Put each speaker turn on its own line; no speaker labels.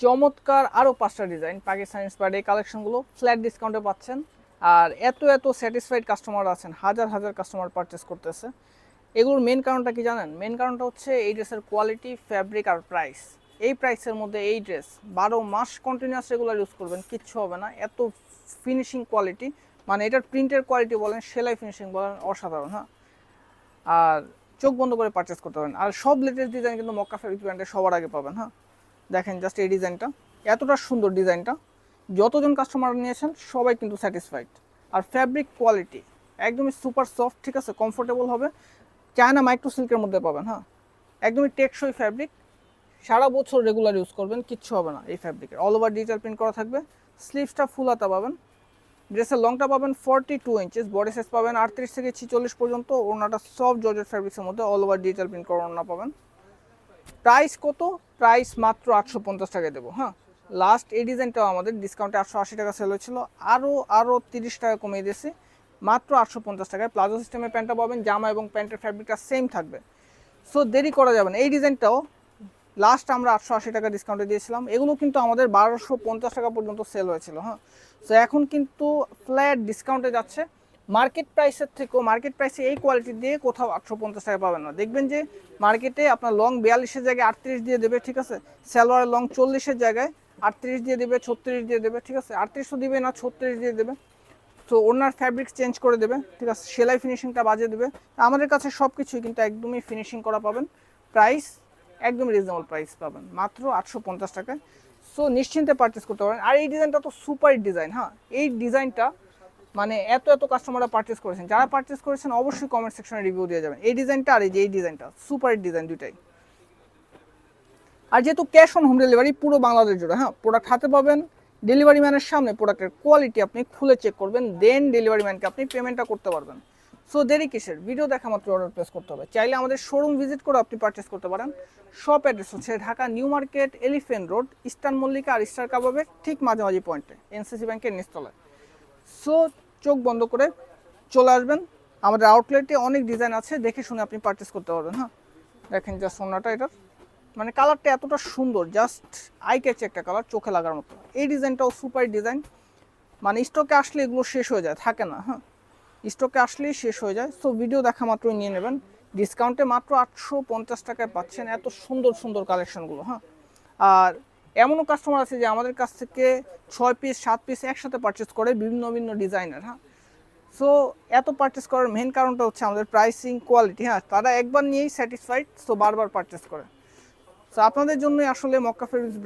চমৎকার আরও 5টা ডিজাইন পাকিস্তানি ইন্সপায়ার্ড এই কালেকশনগুলো ফ্ল্যাট ডিসকাউন্টে পাচ্ছেন। আর এত এত স্যাটিসফাইড কাস্টমার আছেন, হাজার হাজার কাস্টমার পারচেস করতেছে। এগুলোর মেন কারণটা কি জানেন? মেন কারণটা হচ্ছে এই ড্রেসের কোয়ালিটি, ফ্যাব্রিক আর প্রাইস। এই প্রাইসের মধ্যে এই ড্রেস 12 মাস কন্টিনিউয়াস রেগুলার ইউজ করবেন, কিচ্ছু হবে না। এত ফিনিশিং কোয়ালিটি, মানে এটার প্রিন্টের কোয়ালিটি বলেন, সেলাই ফিনিশিং বলেন, অসাধারণ। হ্যাঁ, আর চোখ বন্ধ করে পারচেস করতে পারেন। আর সব লেটেস্ট ডিজাইন কিন্তু মক্কা ফেব্রিক ব্র্যান্ডে সবার আগে পাবেন। হ্যাঁ, দেখেন জাস্ট এই ডিজাইনটা, এতটা সুন্দর ডিজাইনটা, যতজন কাস্টমার নিয়েছেন সবাই কিন্তু স্যাটিসফাইড। আর ফ্যাব্রিক কোয়ালিটি একদমই সুপার সফট, ঠিক আছে, কমফোর্টেবল হবে। চায়না মাইক্রো সিল্কের মধ্যে পাবেন। হ্যাঁ, একদমই টেকসই ফ্যাব্রিক, সারা বছর রেগুলার ইউজ করবেন, কিচ্ছু হবে না এই ফ্যাব্রিকের। অল ওভার ডিজিটাল প্রিন্ট করা থাকবে। স্লিভসটা ফুল হাতা পাবেন। ড্রেসের লংটা পাবেন 42 ইঞ্চেস, বডি সাইজ পাবেন 38 থেকে 46 পর্যন্ত। ওড়নাটা সফট জর্জেট ফ্যাব্রিক্সের মধ্যে অল ওভার ডিজিটাল প্রিন্ট করা ওড়না পাবেন। প্রাইস কত? প্রাইস মাত্র 850 টাকায় দেবো। হ্যাঁ, লাস্ট এই ডিজাইনটাও আমাদের ডিসকাউন্টে 880 টাকা সেল হয়েছিল, আরও 30 টাকা কমিয়ে দিয়েছি, মাত্র 850 টাকায়। প্লাজো সিস্টেমের প্যান্টটা পাবেন, জামা এবং প্যান্টের ফ্যাব্রিকটা সেম থাকবে। সো দেরি করা যাবে না। এই ডিজাইনটাও লাস্ট আমরা 880 টাকা ডিসকাউন্টে দিয়েছিলাম। এগুলো কিন্তু আমাদের 1250 টাকা পর্যন্ত সেল হয়েছিল। হ্যাঁ, সো এখন কিন্তু ফ্ল্যাট ডিসকাউন্টে যাচ্ছে। মার্কেট প্রাইসের থেকেও, মার্কেট প্রাইসে এই কোয়ালিটি দিয়ে কোথাও 850 টাকা পাবেন না। দেখবেন যে মার্কেটে আপনার লং 42-এর জায়গায় 38 দিয়ে দেবে, ঠিক আছে, সালোয়ারের লং 40-এর জায়গায় 38 দিয়ে দেবে, 36 দিয়ে দেবে, ঠিক আছে, 38ও দিবে না, 36 দিয়ে দেবে। তো ওনার ফ্যাব্রিক চেঞ্জ করে দেবে, ঠিক আছে, সেলাই ফিনিশিংটা বাজে দেবে। আমাদের কাছে সব কিছুই কিন্তু একদমই ফিনিশিং করা পাবেন। প্রাইস একদম রিজনেবল প্রাইস পাবেন, মাত্র 850 টাকায়। সো নিশ্চিন্তে পারচেস করতে পারেন। আর এই ডিজাইনটা তো সুপার ডিজাইন। হ্যাঁ, এই ডিজাইনটা মানে এত এত কাস্টমাররা পারচেস করেছেন, যারা পারচেস করেছেন অবশ্যই কমেন্ট সেকশনে রিভিউ দিয়ে যাবেন। এই ডিজাইনটা আর এই যে এই ডিজাইনটা, সুপার ডিজাইন দুটাই। আর যেহেতু ক্যাশ অন হোম ডেলিভারি পুরো বাংলাদেশ জুড়ে, হ্যাঁ, প্রোডাক্ট হাতে পাবেন, ডেলিভারি ম্যানের সামনে প্রোডাক্টের কোয়ালিটি আপনি খুলে চেক করবেন, দেন ডেলিভারি ম্যানকে আপনি পেমেন্টটা করতে পারবেন। সো দেরি কিসের? ভিডিও দেখা মাত্র অর্ডার প্লেস করতে হবে। চাইলে আমাদের শোরুম ভিজিট করে আপনি পারচেস করতে পারেন। শপ অ্যাড্রেস হচ্ছে Dhaka new market, elephant road, eastern Mallika আর স্টার কাবাবের ঠিক মাঝামাঝি পয়েন্টে, এনসিসি ব্যাংকের নিচতলায়। সো চোখ বন্ধ করে চলে আসবেন। আমাদের আউটলেটে অনেক ডিজাইন আছে, দেখে শুনে আপনি পারচেস করতে পারবেন। হ্যাঁ, দেখেন জাস্ট সোনাটা, এটার মানে কালারটা এতটা সুন্দর, জাস্ট আই ক্যাচ একটা কালার, চোখে লাগার মতো। এই ডিজাইনটাও সুপার ডিজাইন, মানে স্টকে আসলে এগুলো শেষ হয়ে যায়, থাকে না। হ্যাঁ, স্টকে আসলেই শেষ হয়ে যায়। সো ভিডিও দেখা মাত্রই নিয়ে নেবেন। ডিসকাউন্টে মাত্র 850 টাকায় পাচ্ছেন এত সুন্দর সুন্দর কালেকশনগুলো। হ্যাঁ, আর এমনও কাস্টমার আছে যে আমাদের কাছ থেকে 6 পিস 7 পিস একসাথে পারচেস করে, বিভিন্ন বিভিন্ন ডিজাইনের। হ্যাঁ, সো এত পারচেস করার মেন কারণটা হচ্ছে আমাদের প্রাইসিং, কোয়ালিটি। হ্যাঁ, তারা একবার নিয়েই স্যাটিসফাইড, সো বারবার পারচেস করে। সো আপনাদের জন্যই আসলে মক্কা ফেব্রিক্স